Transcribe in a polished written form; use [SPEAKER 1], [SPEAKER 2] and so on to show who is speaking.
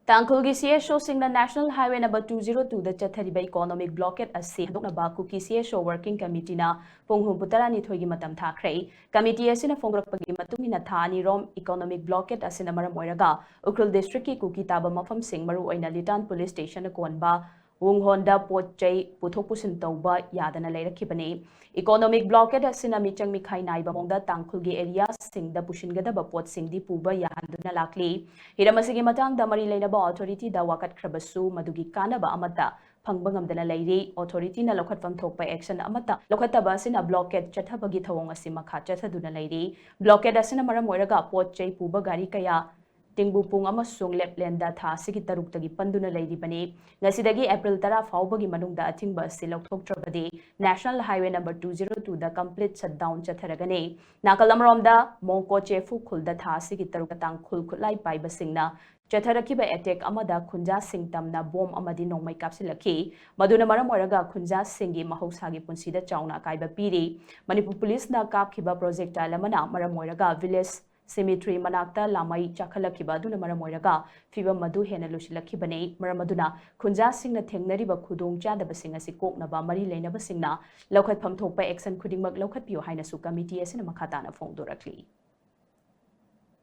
[SPEAKER 1] Tangkulgi CSO singna National Highway number 202 da chathariba economic blockade asi hadoknaba Kuki CSO working committee na ponghum putarani thoigi matam thakhrei committee asina phongrakpagi matungina thani rom economic blockade asina maram oiraga Ukrul district ki Kuki taba mafam sing maru oina Litan police station na konba Wunghonda Pochai Putopusin Tauba Yadana Lerakibane. Economic blockade asina michang mikhai naiba mongda Tangkulgi area sing da Pushingadaba Pot sing di Puba Yahanduna Lakli. Hiramasigi matang da Mari Lainaba authority da Wakat Krabasu Madugi Kanaba Amata. Pangbangamdana Lady authority na lokatfam thokpa action amata lokataba asina blockade chathabagi thawong asima kha chathaduna lady blockade asina maram oiraga Pochai Puba gari kaya Tingbu pung amasung Leplanda tha sigi taruk-tagi panduna layribani. Ngasidagi April 10 faubagi manungda athingba asi lauthoktrabadi National Highway number 202 da complete shutdown chatharagani. Nakalamromda Mongko Chefu khulda tha sigi taruk tang khul khutlai paibasingna chatharakiba attack amada khunja sing tamna bomb amadi nongmai kapsilaki maduna maram oiraga khunja singi mahausagi punsida chauna kaiba piri. Manipur police na kapkhiba projectile amana maram oiraga village Cemetery Manakta Lamai Chakalakiba Duna Maramoiraga, Fiba Madu Henalushilakibane, Maramaduna, Kunja Singna Tengnariba Kudung Jadabasing as Sikoknaba, Mari Lena Basingna, Lokat Pamtopa Exan Kuding Mag Lokat Pio Hainasu Committee as in a Makatana phone directly.